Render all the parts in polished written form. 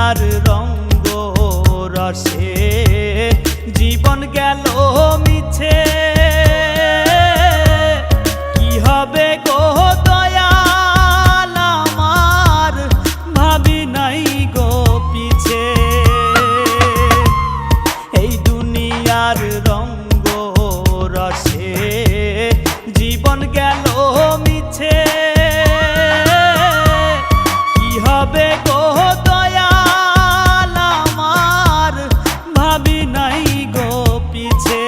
দুনিয়ার রঙ্গ রসে জীবন গেল মিছে, কি হবে গো দয়াল আমার, ভাবি নাই গো পিছে। এই দুনিয়ার রঙ্গ রসে জীবন গেল মিছে, কি হবে গো দয়াল আমার, ভাবি নাই গো পিছে।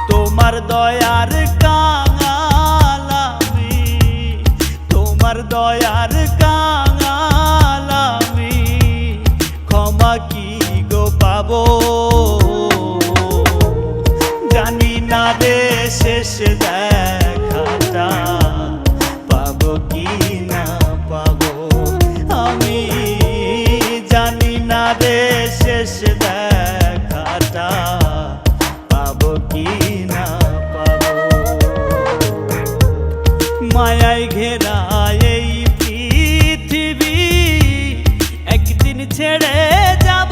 তোমার দয়ার কাঙাল আমি, তোমার দয়ার কাঙাল আমি, ক্ষমা কি গো পাবো জানি না রে শেষ দেখাটা, পাবো কি না পাবো আমি জানি না রে শেষ দেখাটা, পাবো কি না পাবো। মায়ায় ঘেরা এই পৃথিবী একদিন ছেড়ে যাব,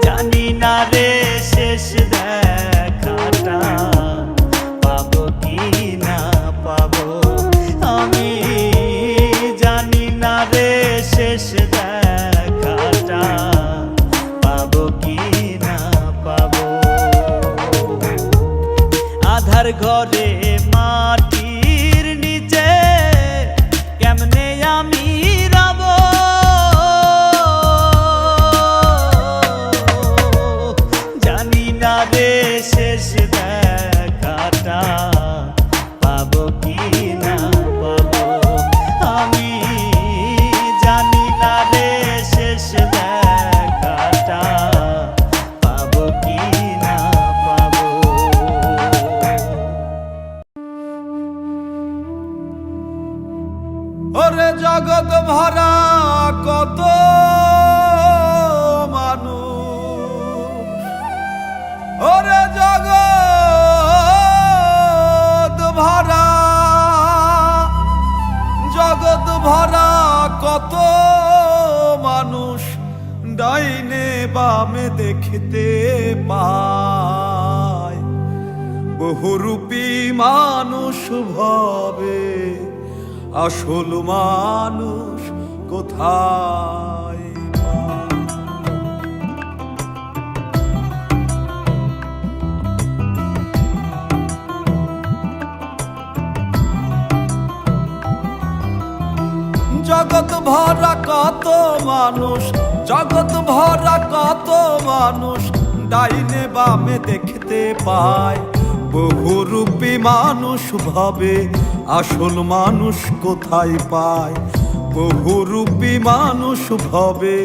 জানি না রে শেষ দেখাটা, পাবো কি না পাবো আমি জানি না রে শেষ দেখাটা, পাবো কি না পাবো। আধার ঘরে মাটির নিচে কেমনে আমি রব, জানি না রে শেষ দেখাটা, পাবো কি না পাবো আমি জানি না রে শেষ দেখাটা, পাবো কি না পাবো। ওরে জগৎ ভরা কত মানুষ, ওরে জগৎ ভরা, জগৎ ভরা কত মানুষ, ডাইনে বামে দেখতে পায়, বহুরূপী মানুষ ভাবে আসল মানুষ কোথায় পায়। জগৎ ভরা কত মানুষ, জগৎ ভরা কত মানুষ, ডাইনে বামে দেখতে পায়, বহুরূপী মানুষ ভাবে আসল মানুষ কোথায় পায়, বহুরূপী মানুষ ভাবে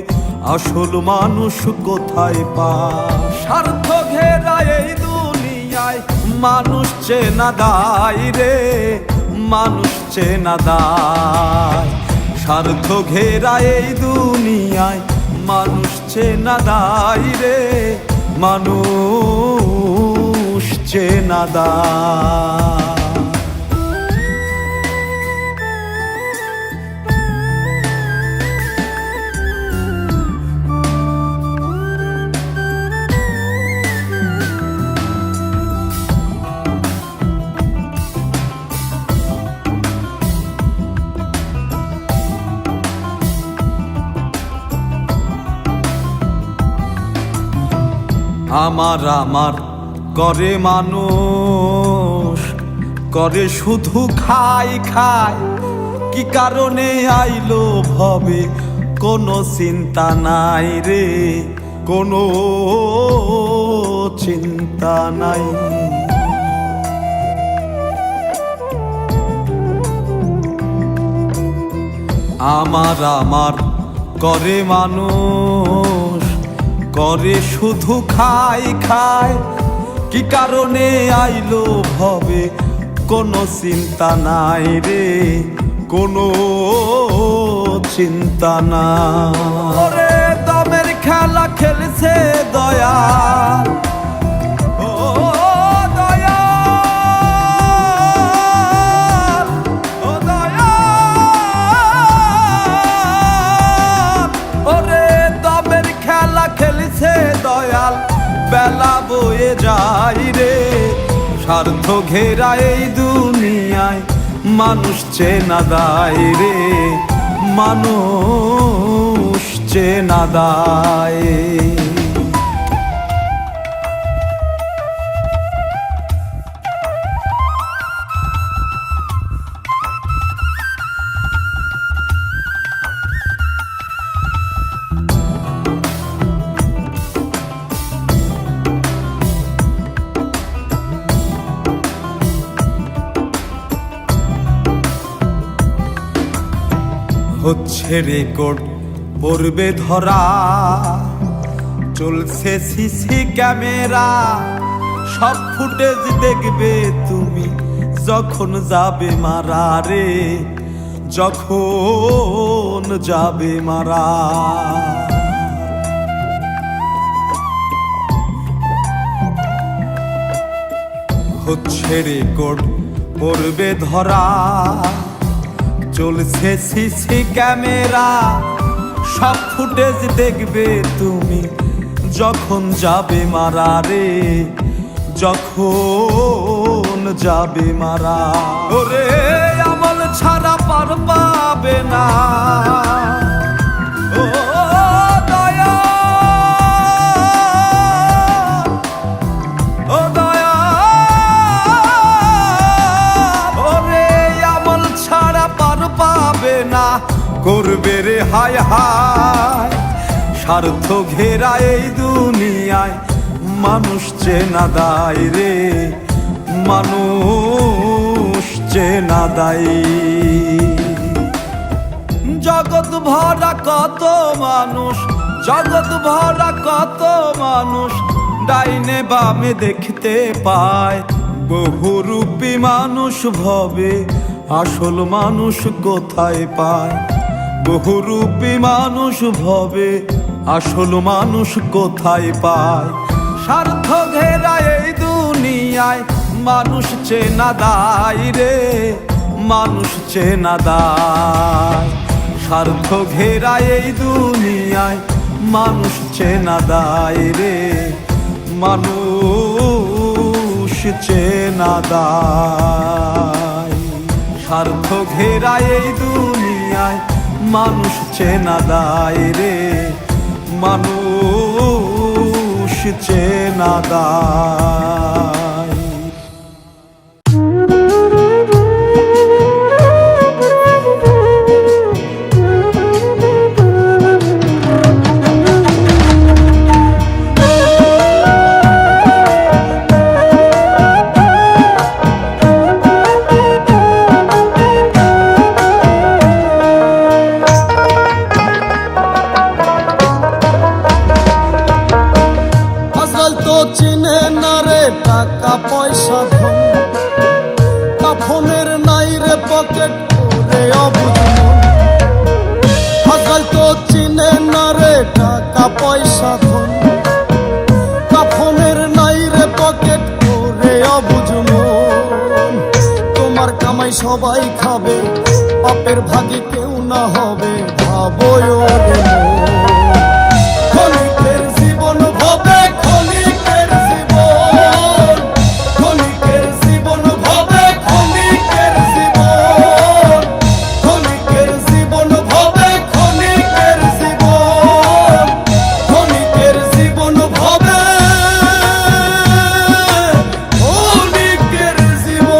আসল মানুষ কোথায় পায়। স্বার্থ ঘেরা এই দুনিয়ায় মানুষ চেনা দায় রে, মানুষ চেনা দায়। স্বার্থ ঘেরা এই দুনিয়ায় মানুষ চেনা দায় রে, মানুষ চেনা দায়। আমার আমার করে মানুষ, করে শুধু খাই খাই, কি কারণে আইলো ভবে কোনো চিন্তা নাই রে, কোনো চিন্তা নাই। আমার আমার করে মানুষ, করে শুধু খাই খাই, কি কারণে আইলো ভবে কোনো চিন্তা নাই রে, কোনো চিন্তা নাই। দমের খেলা খেলছে দয়াল, ও দয়াল যায় রে। স্বার্থ ঘেরা এই দুনিয়ায় মানুষ চেনা দায় রে, মানুষ চেনা দায়। হচ্ছে রেকর্ড পড়বে ধরা, চলছে সিসি ক্যামেরা, সব ফুটেজ দেখবে তুমি যখন যাবে মারা রে, যখন যাবে মারা। হচ্ছে রেকর্ড পড়বে ধরা, চলছে সিসি ক্যামেরা, সব ফুটেজ দেখবে তুমি যখন যাবে মারা রে, যখন যাবে মারা। ওরে আমল ছাড়া পার পাবে না, ও দয়া, ও দয়া, ওরে আমল ছাড়া পার পাবে না, করবে রে হায় হায়। স্বার্থ ঘেরা এই দুনিয়ায় মানুষ চেনা দায় রে, মানুষ চেনা দায়। জগৎ ভরা কত মানুষ, জগৎ ভরা কত মানুষ, ডাইনে বামে দেখতে পায়। বহুরূপী মানুষ ভবে আসল মানুষ কোথায় পায়, বহুরূপী মানুষ ভবে আসল মানুষ কোথায় পায়। স্বার্থ ঘেরা এই দুনিয়ায় মানুষ চেনা দায় রে, মানুষ চেনা দায়। স্বার্থ ঘেরা এই দুনিয়ায় মানুষ চেনা দায় রে, মানুষ চেনা দায়। স্বার্থ ঘেরা এই দুনিয়ায় মানুষ চেনা দায় রে, মানুষ চেনা দায়। টাকা পয়সা ধন, কাফনের নাই রে পকেট করে অবুঝ মন। আজকাল তো চিনে না রে টাকা পয়সা ধন, কাফনের নাই রে পকেট করে অবুঝ মন। তোমার কামাই সবাই খাবে, পাপের ভাগে কেউ না হবে, ভাবো রে মন। ক্ষণিকের জীবন ভবে, ক্ষণিকের জীবন, ক্ষণিকের জীবন ভবে, ক্ষণিকের জীবন, ক্ষণিকের জীবন ভবে, ক্ষণিকের জীবন, ক্ষণিকের জীবন ভবে, ক্ষণিকের জীবন।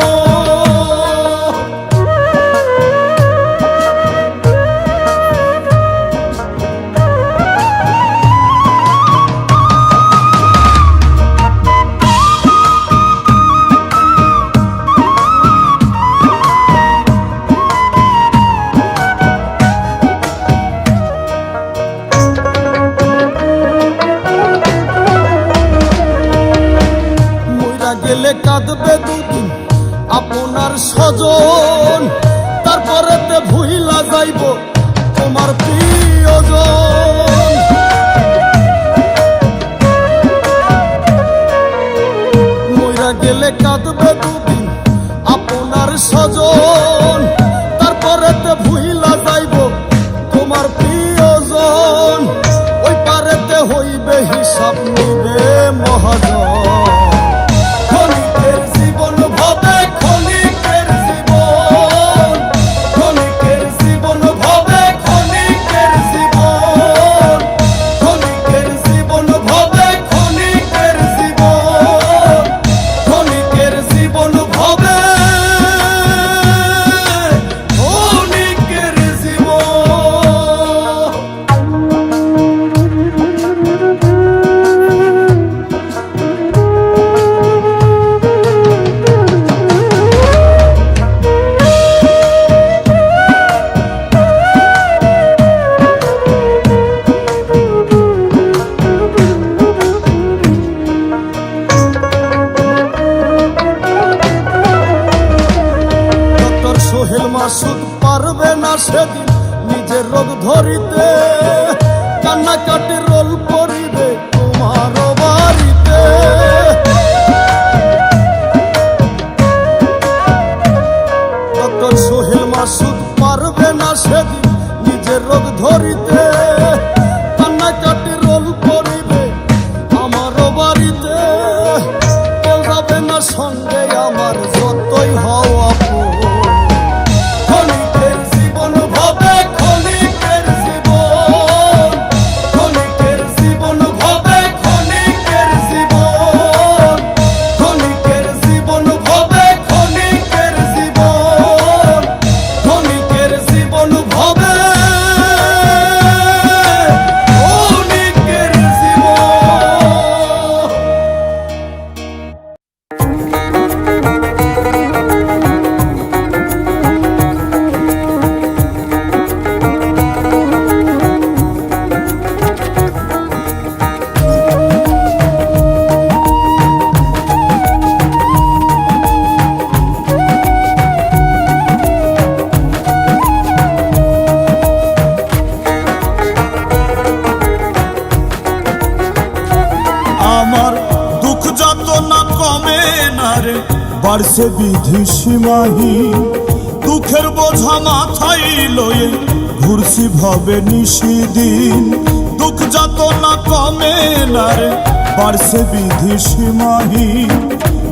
মাসুদ পারবে না সেদিন নিজের রোগ ধরিতে, কান্নাকাটি রোল করিবে তোমার বাড়িতে। ডক্টর সোহেল মাসুদ পারবে না সেদিন নিজের রোগ ধরিতে, কান্নাকাটি রোল করিবে আমার বাড়িতে। কেউ যাবে না সঙ্গে আমার যতই হও আপন। ক্ষণিকের জীবন ভাবে ক্ষণিকের জীবন, ক্ষণিকের জীবন ভাবে ক্ষণিকের জীবন, ক্ষণিকের জীবন ভাবে ক্ষণিকের জীবন, ক্ষণিকের জীবন ভাবে ক্ষণিকের আমার দুঃখ যত না কমে না রে, বাড়ছে বিধি সীমাহীন। দুঃখের বোঝা মাথায় লয়ে ঘুরছি ভবে নিশিদিন। দুঃখ যত না কমে না রে, বাড়ছে বিধি সীমাহীন।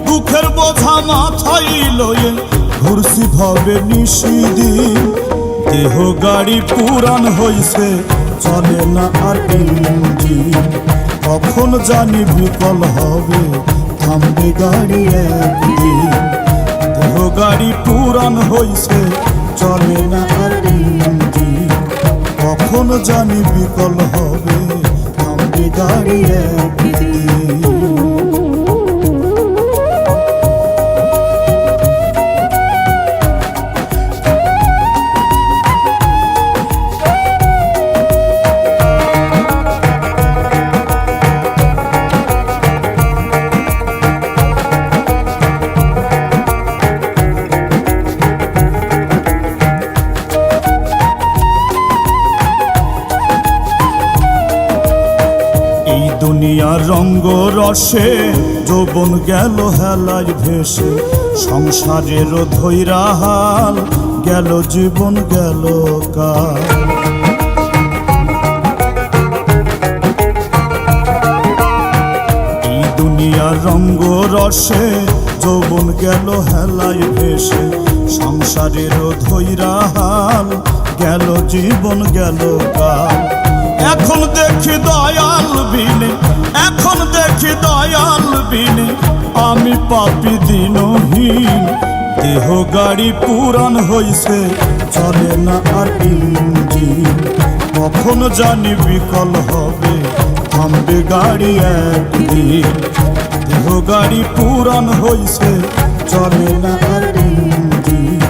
দুঃখের বোঝা মাথায় লয়ে ঘুরছি ভবে নিশিদিন। দেহ গাড়ি পুরান হইছে চলে না আর ইঞ্জিন। কখন জানি বিকল হবে থামবে গাড়ি একদিন। দেহ গাড়ি পুরান হইছে চলে না আর ইঞ্জিন। কখন জানি বিকল হবে থামবে গাড়ি একদিন। দুনিয়ার রঙ্গ রসে যৌবন গেল হেলায় ভেসে। সংসারের ধৈরা হাল গেল জীবন গেল কাল। এই দুনিয়ার রঙ্গ রসে যৌবন গেল হেলায় ভেসে। সংসারের ধৈরা হাল গেল জীবন গেল কাল। এখন দেখি দয়াল বিনে, এখন দেখি দয়াল বিনে আমি পাপী দিনহীন। দেহ গাড়ি পুরান হইছে চলে না আর ইঞ্জিন। কখন জানি বিকল হবে থামবে গাড়ি একদিন। দেহ গাড়ি পুরান হইছে চলে না আর ইঞ্জিন।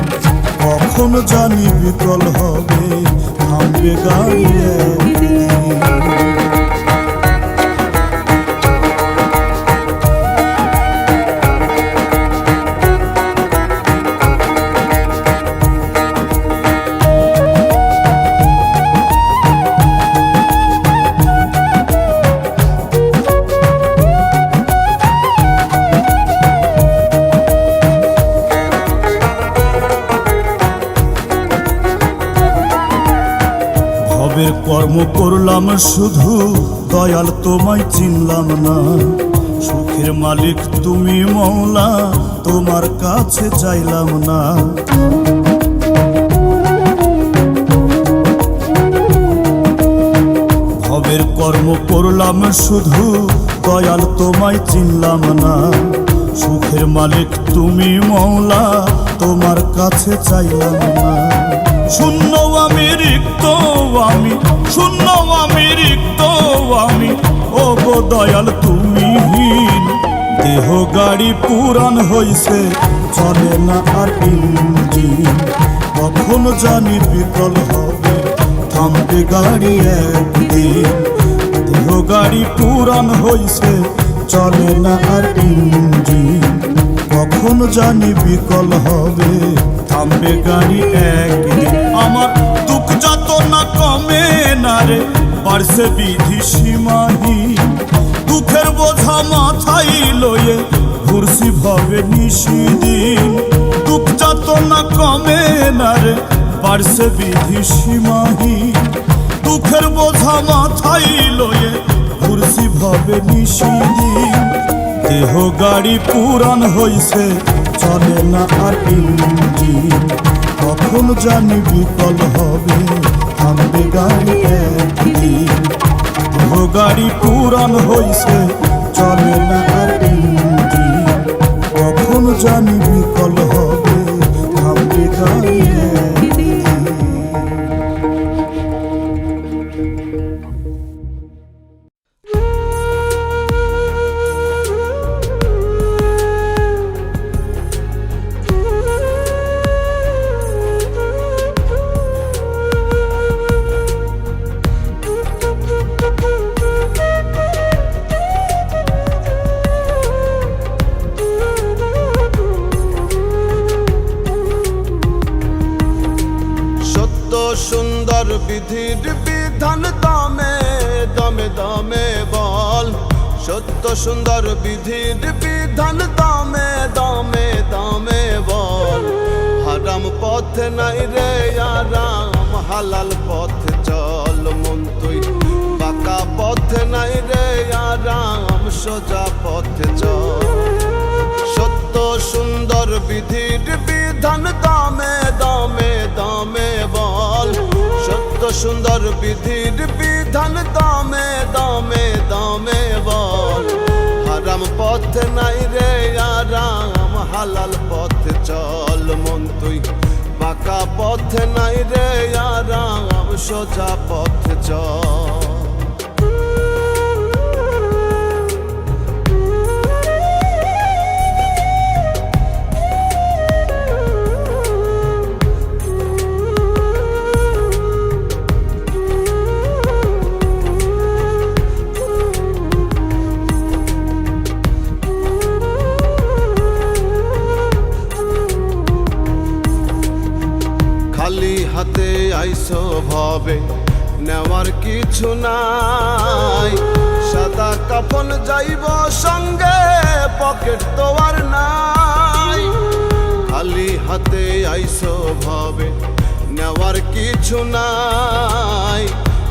কখন জানি বিকল হবে থামবে গাড়ি একদিন। কর্ম করলাম শুধু দয়াল তোমায় চিনলাম না। সুখের মালিক তুমি মওলা তোমার কাছে চাইলাম না। ভবের কর্ম করলাম শুধু দয়াল তোমায় চিনলাম না। সুখের মালিক তুমি মওলা তোমার কাছে চাইলাম না। শূন্য আমি রিক্ত আমি, শূন্য আমি রিক্ত আমি, ও গো দয়াল তুমি হীন। দেহ গাড়ি পুরান হইছে চলে না আর ইঞ্জিন। কখন জানি বিকল হবে থামবে গাড়ি একদিন। দেহ গাড়ি পুরান হইছে চলে না আর ইঞ্জিন। কখন জানি বিকল হবে, থামবে গাড়ি একদিন। আমার দুঃখ যত না কমে না রে, বাড়ছে বিধি সীমাহীন। দুঃখের বোঝা মাথায় লয়ে ঘুরছি ভবে নিশিদিন। দুঃখ যত না কমে না রে, বাড়ছে বিধি সীমাহীন। দুঃখের বোঝা মাথায় লয়ে ঘুরছি ভবে নিশিদিন। দেহ গাড়ি পুরান হইছে, চলে না আর ইঞ্জিন। কখন জানি বিকল হবে, থামবে গাড়ি একদিন। দেহ গাড়ি পুরান হইছে, চলে না আর ইঞ্জিন। কখন জানি বিকল হবে, থামবে গাড়ি একদিন। সুন্দর বিধির বিধান দামে দামে দামে বল। সত্য সুন্দর বিধির বিধান দামে দামে দামে বল। হারাম পথে নাই রে আরাম, হালাল পথে চল মন তুই। বাঁকা পথে নাই রে আরাম, সোজা পথে চল। সত্য সুন্দর বিধির বিধান দামে দামে দামে বল। সত্য সুন্দর বিধির বিধান দামে দামে দামে বল। হারাম পথে নাই রে আরাম, হালাল পথে চল মন তুই। বাঁকা পথে নাই রে আরাম, সোজা পথে চল। খালি হাতে আইসো ভবে, নেওয়ার কিছু নাই। সাদা কাফন যাইব সঙ্গে, পকেট তো আর নাই। খালি হাতে আইসো ভবে, নেওয়ার কিছু নাই।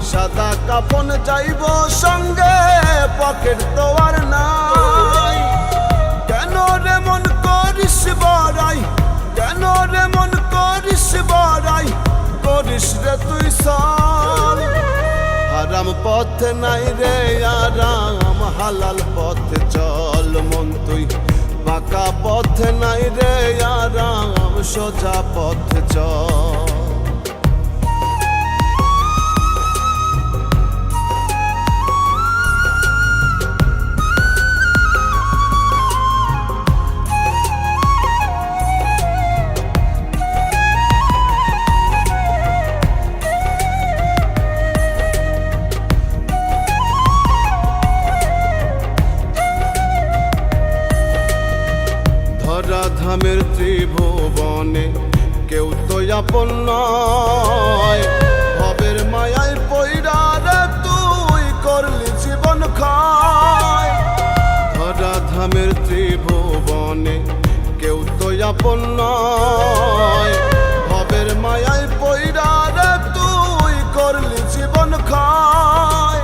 সাদা কাফন যাইব সঙ্গে, পকেট তো আর নাই। কেন রে মন করিস বড়াই, কেন রে মন করিস বড়াই, করিস রে তুই সাল। হারাম পথে নাই রে আরাম, হালাল পথে চল মন তুই। বাঁকা পথে নাই রে আরাম, সোজা পথে চল। ধরাধামের ত্রিভুবনে কেউ তো আপন নয়। ভবের মায়ায় পইরা রে তুই করলি জীবন ক্ষয়। ধরাধামের ত্রিভুবনে কেউ তো আপন নয়। ভবের মায়ায় পইরা রে তুই করলি জীবন ক্ষয়।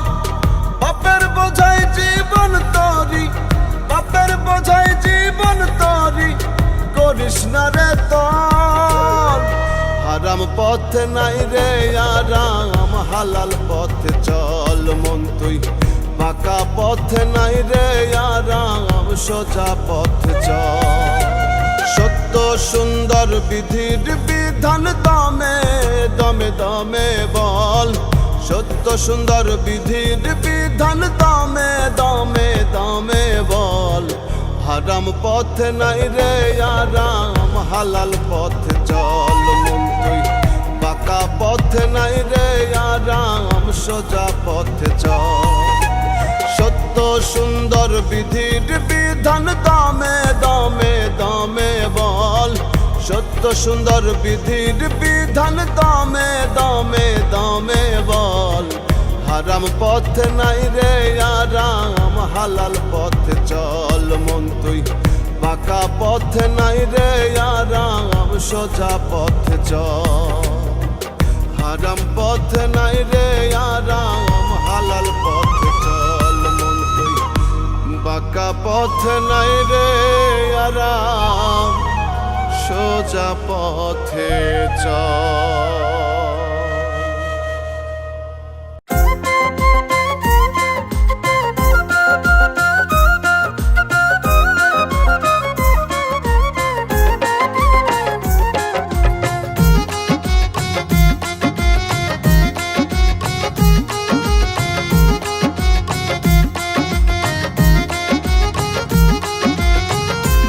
বাপের বোঝাই জীবন তরি, বাপের বোঝাই জীবন তরি, করিস না রে তোর। হারাম পথে নাই রে আরাম, হালাল পথে চল মন তুই। বাঁকা পথে নাই রে আরাম, সোজা পথে চল। সত্য সুন্দর বিধির বিধান দামে দামে দামে বল। সত্য সুন্দর বিধির বিধান দামে দামে দামে বল। হারাম পথে নাই রে আরাম, হালাল পথে চল মন তুই। বাঁকা পথে নাই রে আরাম, সোজা পথে চল। সত্য সুন্দর বিধির বিধান বিধান দামে দামে দামে বল, সত্য সুন্দর বিধির বিধান দামে দামে দামে বল। হারাম পথ নাই রে আরাম, হালাল পথ চল মন তুই, বাঁকা পথ নাই রে আরাম, সোজা পথ চল। হারাম পথ নাই রে আরাম, হালাল পথ চল মন তুই, বাঁকা পথ নাই রে আরাম, সোজা পথে চল।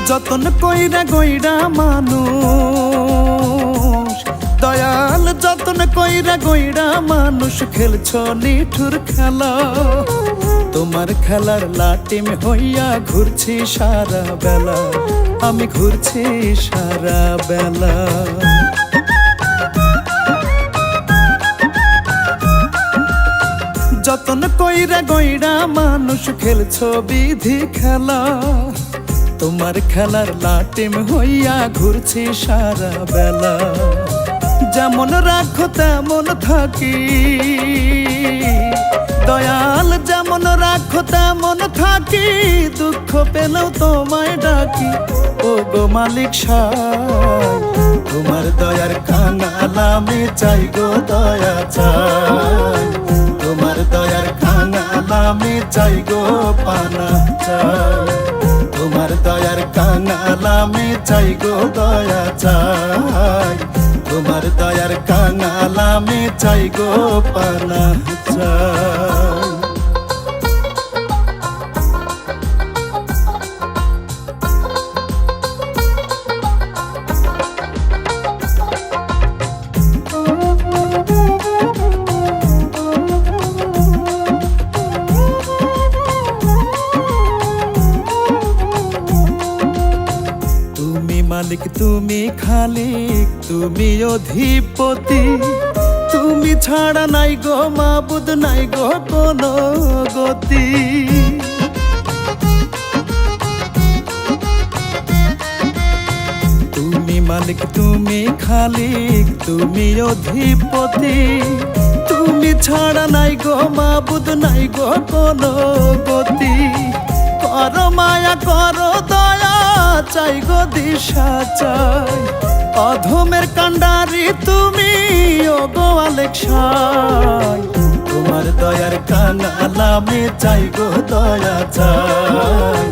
যতন কইরা গইরা মানুষ, দয়াল যতন কইরা গইরা মানুষ, খেলছো নিঠুর খেলা। তোমার খেলার লাটিম হইয়া ঘুরছি সারা বেলা, আমি ঘুরছি সারা বেলা। যতন কইরা গইরা মানুষ, খেলছো বিধি খেলা। তোমার খেলার লাটিম হইয়া ঘুরছি সারা বেলা। যেমন রাখো তেমন থাকি, দয়াল যেমন রাখো তেমন থাকি, দুঃখ পেলেও তোমায় ডাকি। ও গো মালিক সাই, তোমার দয়ার কাঙাল আমি চাই গো দয়া চাই। তোমার দয়ার কাঙাল আমি চাই গো পানা চাই। তোমার দয়ার কাঙাল আমি চাই গো দয়া চাই। তোমার দয়ার কাঙাল আমি চাই গো পানা চাই। মালিক তুমি খালিক, তুমি অধিপতি, তুমি ছাড়া নাই গো মাবুদ, নাই গো কোনো গতি। তুমি মালিক তুমি খালিক, তুমি অধিপতি, তুমি ছাড়া নাই গো মাবুদ, নাই গো কোনো গতি। করো মায়া করো দয়া, চাই গো দিশা চাই। অধমের কান্ডারি তুমি ও গো আলেক সাই। তোমার দয়ার কাঙাল আমি চাই গো দয়া চাই।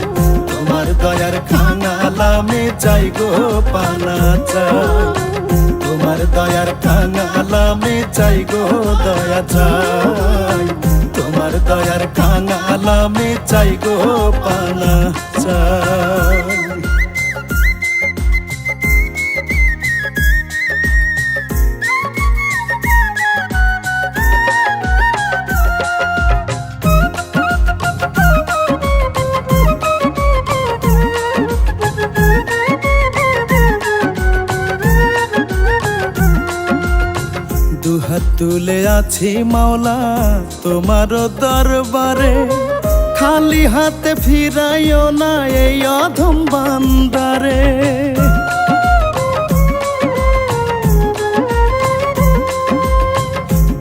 তোমার দয়ার কাঙাল আমি চাই গো পানা চাই। তোমার দয়ার কাঙাল আমি চাই গো দয়া চাই। তোমার দয়ার কাঙাল আমি চাই গো পানা চাই। দুহাত তুলে আছি মাওলা তোমার দরবারে, খালি হাতে ফিরাইও না এই অধম বান্দারে।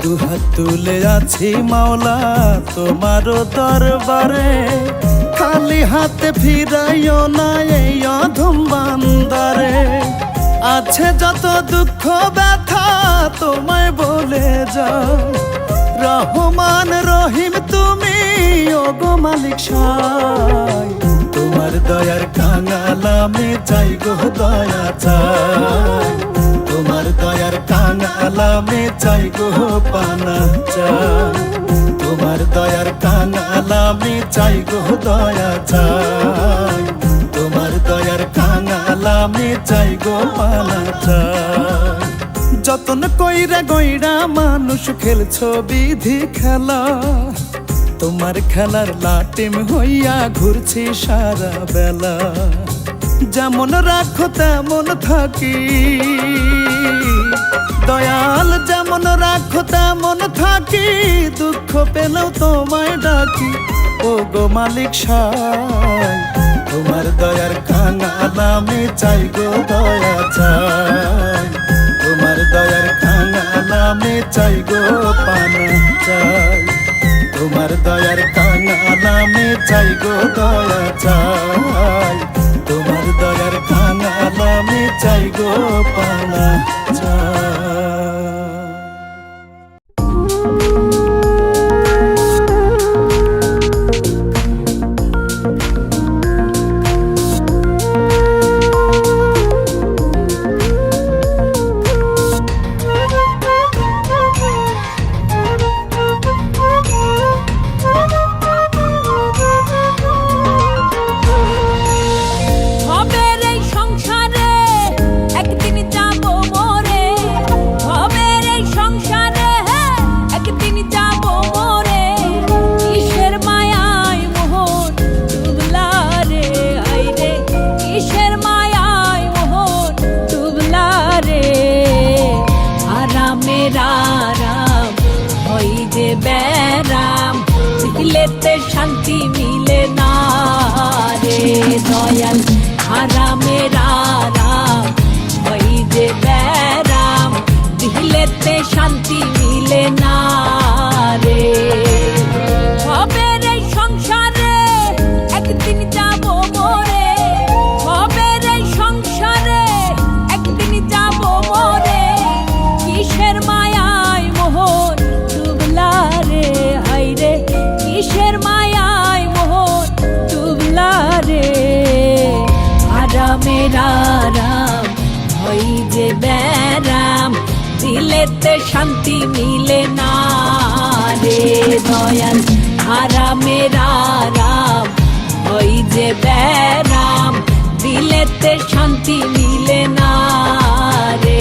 দুহাত তুলে আছি মাওলা তোমার দরবারে, খালি হাতে ফিরাইও না এই অধম বান্দারে। আছে যত দুঃখ ব্যথা তোমায় বলে যাও, রহমান রহিম তুমি ও গো মালিক সাই। তোমার দয়ার কাঙাল আমি চাই গো দয়া চাই। তোমার দয়ার কাঙাল আমি চাই গো পানা চাই। তোমার দয়ার কাঙাল আমি চাই গো দয়া চাই। তোমার দয়ার কাঙাল আমি চাই গো পানা চাই। যতন কইরা গইরা মানুষ খেলছো বিধি খেলা, তোমার খেলার লাটিম হইয়া ঘুরছি সারা বেলা, যেমন রাখো তেমন থাকি দয়াল, যেমন রাখো তেমন থাকি, দুঃখ পেলেও তোমায় ডাকি। ও গো মালিক সাই, তোমার দয়ার কাঙাল আমি চাই গো দয়া চাই, তোমার দয়ার কাঙাল আমি চাই গো পানা চাই, তোমার দয়ার কাঙাল আমি চাই গো দয়া চাই, তোমার দয়ার কাঙাল আমি চাই গো পানা চাই। দিলেতে শান্তি মিলে না রে দয়াল, হারামের আরাম ওই যে ব্যারাম, দিলেতে শান্তি মিলে না রে। সবের এই সংসারে একদিন যাব মরে, সবের এই সংসারে একদিন যাব মরে, কিসের মায়ায় মোহন ডুবলা রে, হায়রে কিসের মায়ায় মোহন ডুবলা রে। আরামের আরাম হই যে ব্যারাম, দিলেতে শান্তি মিলে না রে দয়াল, আরামের আরাম হই যে ব্যারাম, দিলেতে শান্তি মিলে না রে।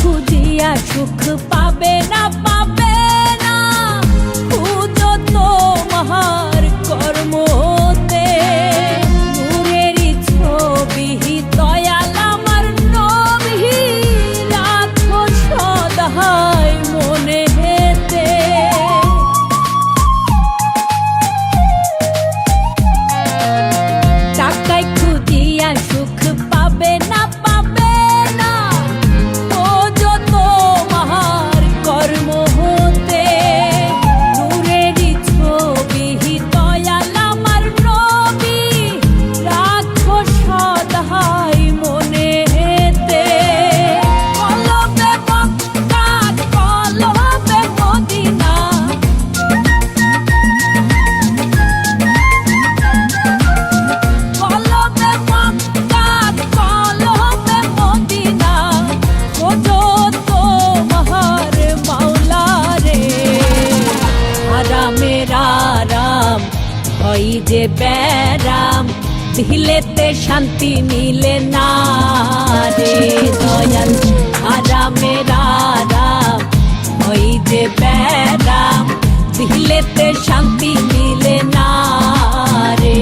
খুঁজিয়া সুখ পাবে না, পাবে না, খুঁজো তোমার কর্মতে, নূরেরই ছবি দয়াল আমার নবী, রাখো সদাই মনে হেতে। টাকায় খুঁজিয়া সুখ পাবে না, পাবে না, কর্ম হতে, নূরেরই ছবি দয়াল আমার নবী, রাখো সদাই মনে হেতে। কলবে মক্কা কলবে মদিনা, কলবে মক্কা কলবে মদিনা, খোঁজো তোমার মাওলা রে। আরামের আরাম হয় যে ব্যারাম, দিলেতে শান্তি মিলে না রে দয়াল, আরামের আরাম হয় যে ব্যারাম, দিলেতে শান্তি মিলে না রে।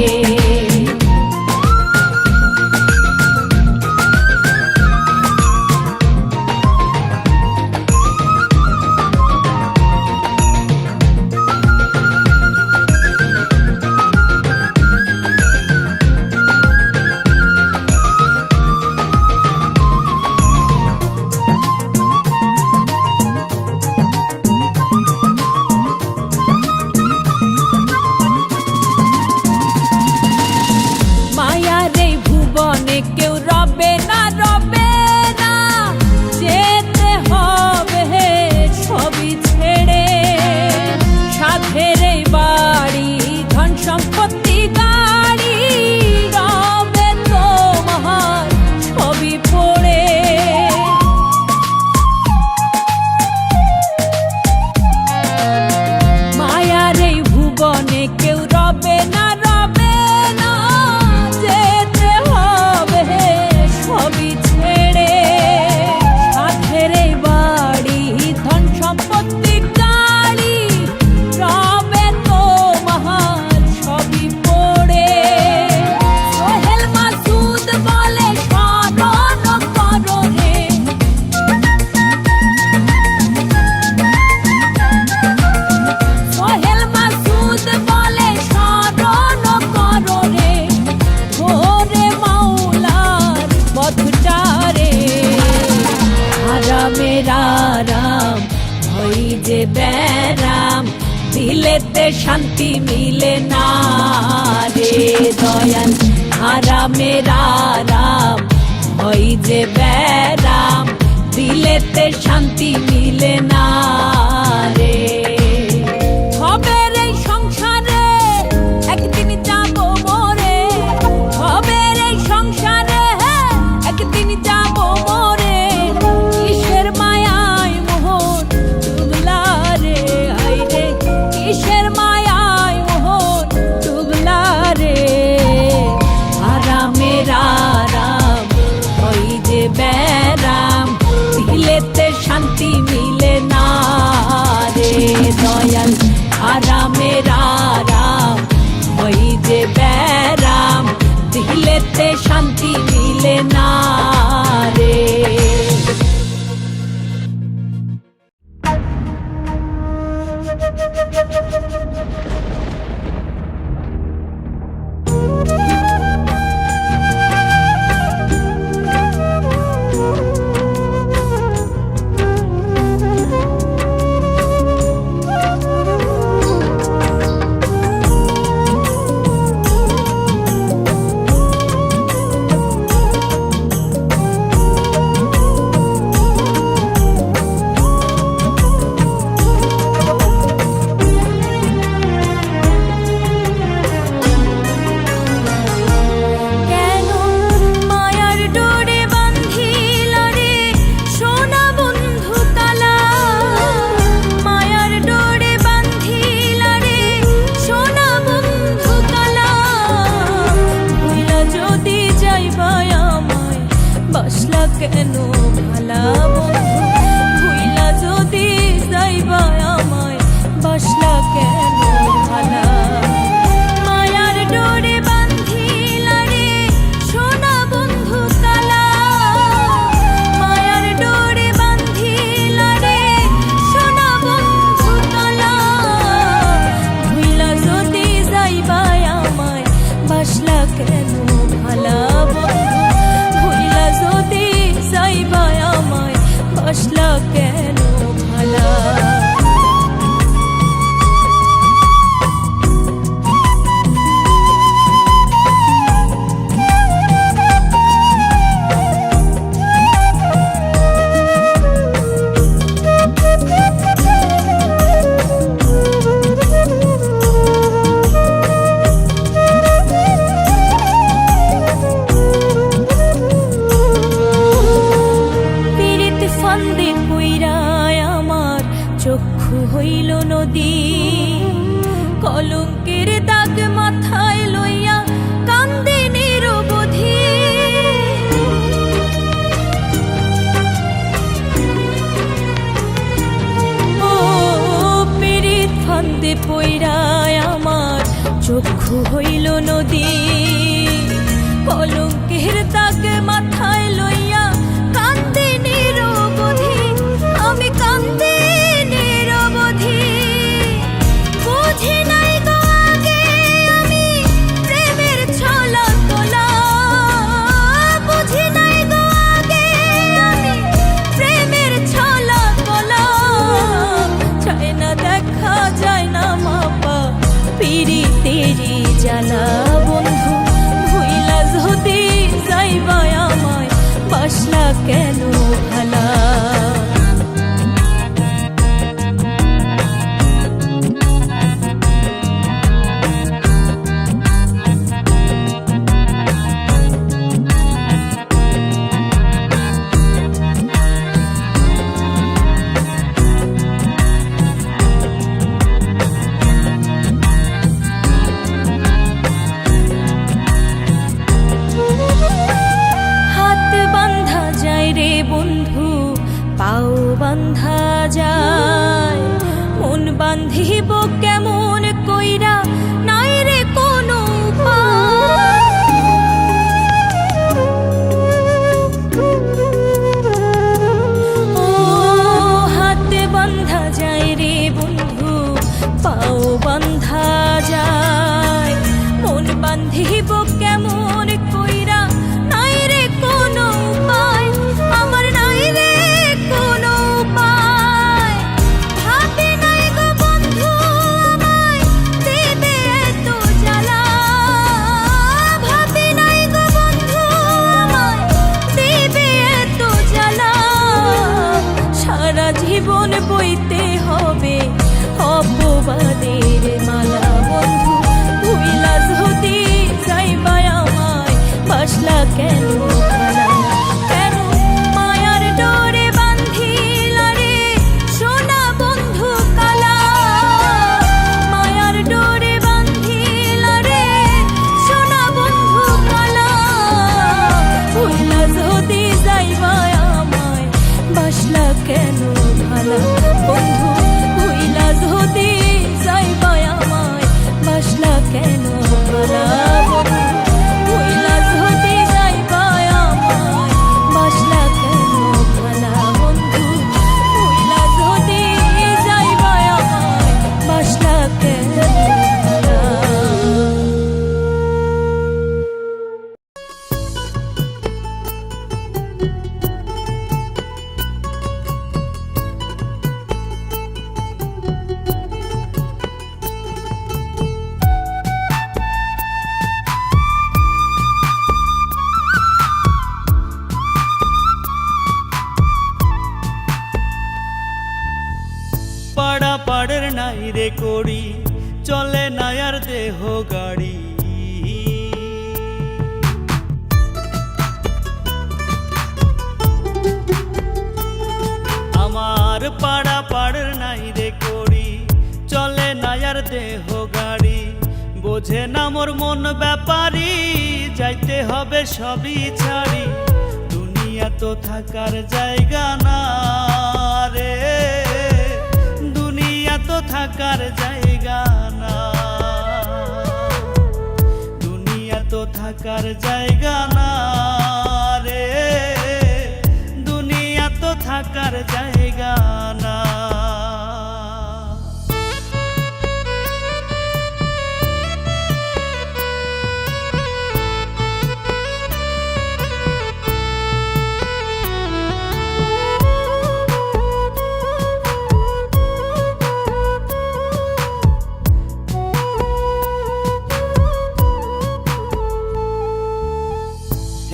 আরাম হই যে ব্যারাম দিলেতে শান্তি মিলে না রে দয়াল আরামের আরাম হই যে ব্যারাম দিলেতে শান্তি মিলে না রে হবের এই সংসারে একদিন যাব মরে হবের এই সংসারে একদিন যাব মরে কিসের মায়ায় মোহন ডুবলা রে হাই রে কিসের মায়ায় মোহন ডুবলা রে আরামের আরাম ওই যে ব্যারাম দিলেতে শান্তি মিলে না রে দয়াল আরামের আরাম ওই যে ব্যারাম দিলেতে শান্তি মিলে না রে কেন মায়ার ডোরে বাঁধিলা রে সোনা বন্ধু কালা মায়ার ডোরে বাঁধিলা রে সোনা বন্ধু কালা ভুইলা যদি যাইবা আমায় বাসলা কেন ভালা বন্ধু ভুইলা যদি যাইবা আমায় বাসলা কেন ভালা মায়ার ডোরে বাঁধিলা রে সোনা বন্ধু কালা মায়ার ডোরে বাঁধিলা রে সোনা বন্ধু কালা ভুইলা যদি যাইবা আমায় বাসলা কেন ভালা বন্ধু ভুইলা যদি যাইবা আমায় বাসলা কেন ভালা পীড়িত ফান্দে পইরায় আমার চক্ষু হইল নদী কলঙ্কের দাগ মাথায় লইয়া কান্দে নিরবধি ও পীড়িত ফান্দে পইরায় আমার চক্ষু হইল নদী কলঙ্কের দাগ মাথায় লইয়া কান্দে নিরবধি আমি কান্দে নিরবধি বুঝি নাই গো আগে আমি প্রেমের ছলা তোলা বুঝি নাই গো আগে আমি প্রেমের ছলা তোলা চাই না দেখা যায় না মাপা পীড়িতেরি জ্বালা বন্ধু ভুইলা যদি যাইবা আমায় বাসলা কেন ভালা হাত বান্ধা যায় রে বন্ধু পাও বান্ধা যায় মন বান্ধিব কেমন কইরা নাই রে কোনো উপায় ও হাতে বান্ধা যায় রে বন্ধু পাও বান্ধা যায় মন বান্ধিব কেমন কইরা নাই রে কোনো উপায় আমার নাই রে কোনো উপায় সারা জীবন বইতে হবে অপবাদের মালা। বন্ধু ভুইলা যদি যাইবা আমায়, বাসলা কেন ভালা? কেন মায়ার ডোরে বান্ধিলা রে সোনা বন্ধু কালা? মায়ার ডোরে বান্ধিলা রে সোনা বন্ধু কালা। ভুইলা যদি যাইবা আমায়, বাসলা কেন ভালা? বন্ধু ভুইলা যদি যাইবা আমায়, বাসলা কেন ভালা? বন্ধু ভুইলা যদি যাইবা আমায়, বাসলা কেন ভালা? বন্ধু ভুইলা যদি যাইবা আমায়, বাসলা কেন ভালা? পাড়া পাড়ের নাই রে করি, চলে নাই আর দেহ গাড়ি। আমার পাড়া পাড়ের নাই রে করি, চলে নাই আর দেহ গাড়ি। বোঝে না মোর মন ব্যাপারী, যাইতে হবে সবই ছাড়ি। দুনিয়া তো থাকার জায়গা না রে, দুনিয়া তো থাকার জায়গা না, দুনিয়া তো থাকার জায়গা না রে, দুনিয়া তো থাকার জায়গা না।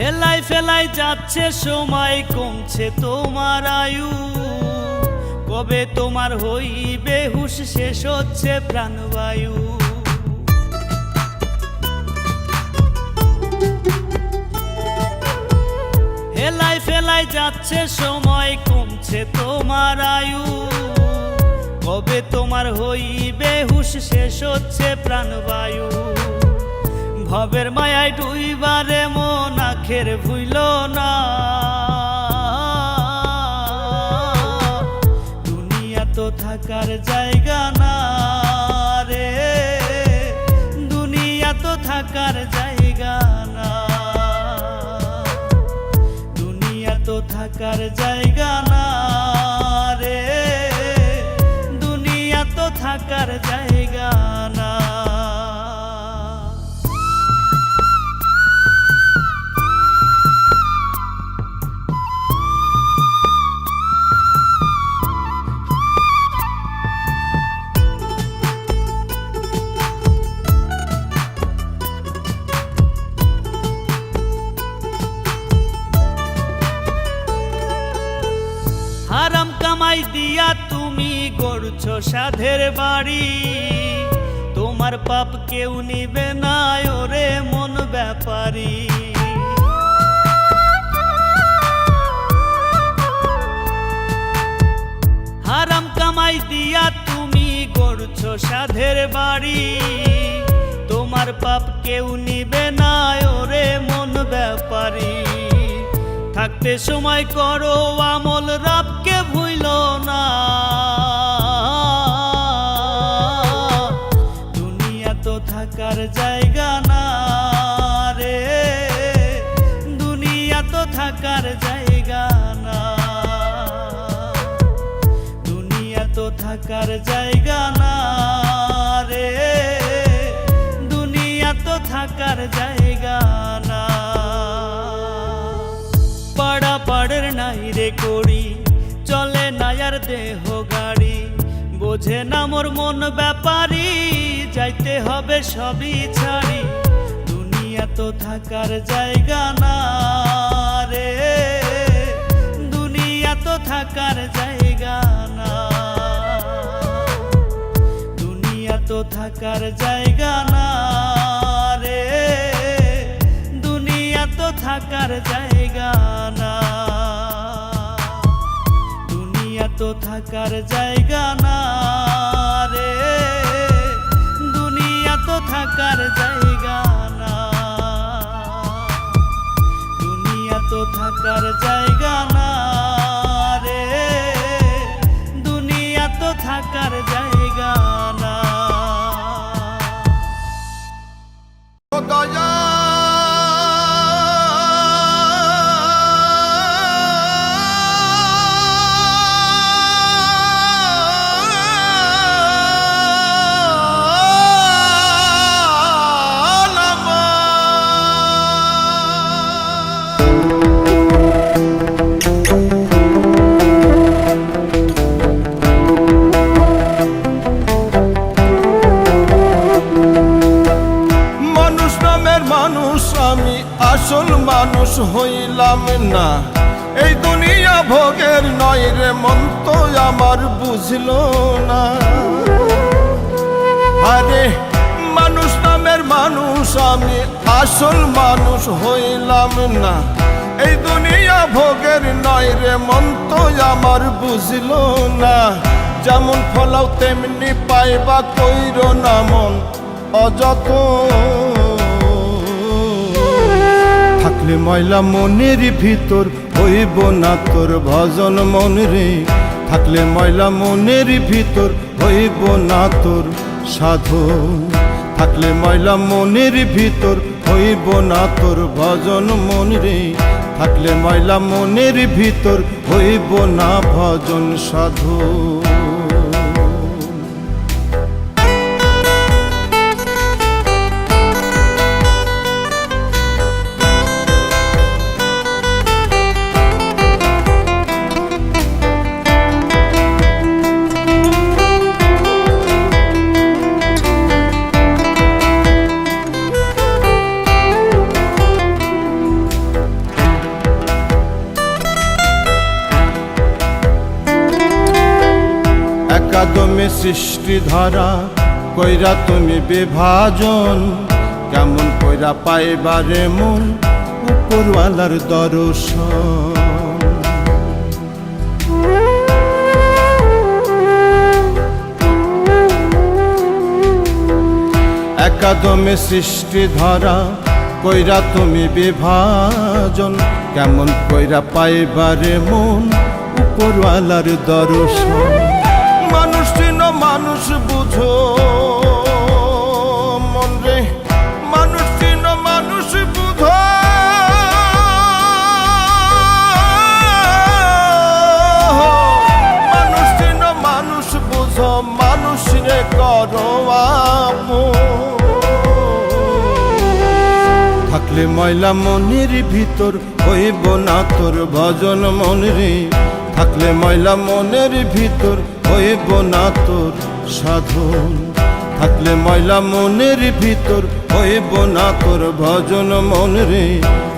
হেলাই ফেলাই যাচ্ছে সময়, কমছে তোমার আয়ু। কবে তোমার হইবে হুঁশ, শেষ হচ্ছে প্রাণবায়ু। হেলাই ফেলাই যাচ্ছে সময়, কমছে তোমার আয়ু। কবে তোমার হইবে হুঁশ, শেষ হচ্ছে প্রাণবায়ু। ভবের মায়ায় ডুইবারে মন আখের ভুইল না। দুনিয়া তো থাকার জায়গা না রে, দুনিয়া তো থাকার জায়গা না, দুনিয়া তো থাকার জায়গা না রে, দুনিয়া তো থাকার জায়গা না। হারাম কামাই দিয়া তুমি গড়ছো সাধের বাড়ি। তোমার পাপ কেউ নিবে না ওরে মন ব্যাপারী। হারাম কামাই দিয়া তুমি গড়ছো সাধের বাড়ি। তোমার পাপ কেউ নিবে না ওরে মন ব্যাপারী। থাকতে সময় করো আমল, রাবকে ভুইল না। দুনিয়া তো থাকার জায়গা না রে, দুনিয়া তো থাকার জায়গা না, দুনিয়া তো থাকার জায়গা না রে, দুনিয়া তো থাকার জায়গা না। পাড়া পাড়ের নাই রে করি, চলে নাই আর দেহ গাড়ি। বোঝে না মোর মন ব্যাপারী, যাইতে হবে সবই ছাড়ি। দুনিয়া তো থাকার জায়গা না রে, দুনিয়া তো থাকার জায়গা না, দুনিয়া তো থাকার জায়গা না রে, দুনিয়া তো থাকার জায়গা না, দুনিয়া তো থাকার জায়গা না রে, দুনিয়া তো থাকার জায়গা না, দুনিয়া তো থাকার জায়গা না রে, দুনিয়া তো থাকার জায়গা না। দয়া আমি আসল মানুষ হইলাম না, এই দুনিয়া ভোগের নয় রে, মন তো আমার বুঝলো না। আরে মানুষ নামের মানুষ আমি আসল মানুষ হইলাম না, এই দুনিয়া ভোগের নয় রে, মন তো আমার বুঝলো না। যেমন ফলাও তেমনি পাইবা, কইরো না মন অযতন। থাকলে ময়লা মনের ভিতর হইব না তোর ভজন মন রে, থাকলে ময়লা মনের ভিতর হইব না তোর সাধন, থাকলে ময়লা মনের ভিতর হইব না তোর ভজন মন রে, থাকলে ময়লা মনের ভিতর হইব না ভজন সাধন। একাদমে সৃষ্টি ধরা কইরা তুমি বিভাজন, কেমন কইরা পাইবারে মন উপরওয়ালার দর্শন। একাদমে সৃষ্টি ধরা কইরা তুমি বিভাজন, কেমন কইরা পাইবারে মন উপরওয়ালার দর্শন। মানুষ চিনো মানুষ বুঝো মন রে, মানুষ চিনো মানুষ বুঝো, মানুষ চিনো মানুষ বুঝো, মানুষ রে করো আপন। থাকলে ময়লা মনের ভিতর হইব না তোর ভজন মন রে, থাকলে ময়লা মনের ভিতর হইব না তোর সাধন, থাকলে ময়লা মনের ভিতর হইব না তোর ভজন মন রে,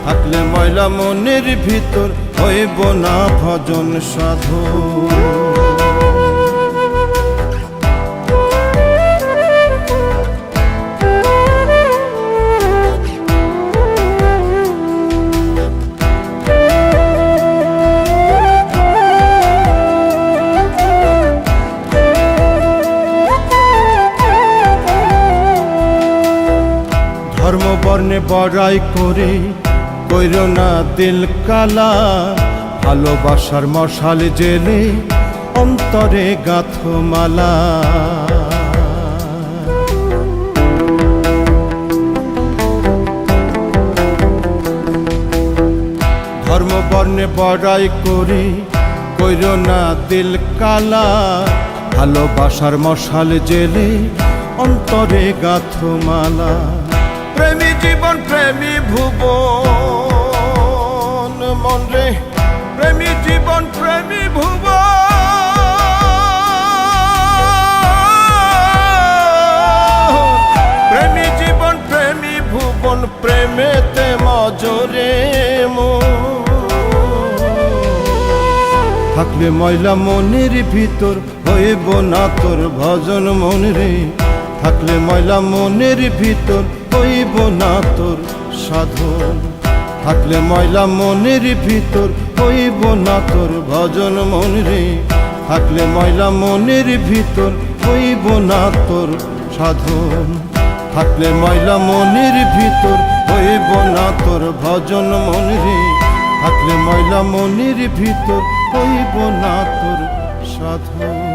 থাকলে ময়লা মনের ভিতর হইব না ভজন সাধন। ধর্ম বর্ণে বড়াই করে কইরো না দিল কালা, ভালোবাসার মশাল জেলে অন্তরে গাঁথো মালা। ধর্ম বর্ণে বড়াই করে কইরো না দিল কালা, ভালোবাসার মশাল জেলে অন্তরে গাঁথো মালা। প্রেমী জীবন প্রেমী ভুবন মন রে, প্রেমী জীবন প্রেমী ভুবন, প্রেমী জীবন প্রেমী ভুবন, প্রেমেতে মজরে মন। থাকলে ময়লা মনের ভিতর হইব না তোর ভজন মন রে, থাকলে ময়লা মনের ভিতর হইব না তোর সাধন, থাকলে ময়লা মনের ভিতর হইব না তোর ভজন মন রে, থাকলে ময়লা মনের ভিতর হইব না তোর সাধন, থাকলে ময়লা মনের ভিতর হইব না তোর ভজন মন রে, থাকলে ময়লা মনের ভিতর হইব না তোর সাধন।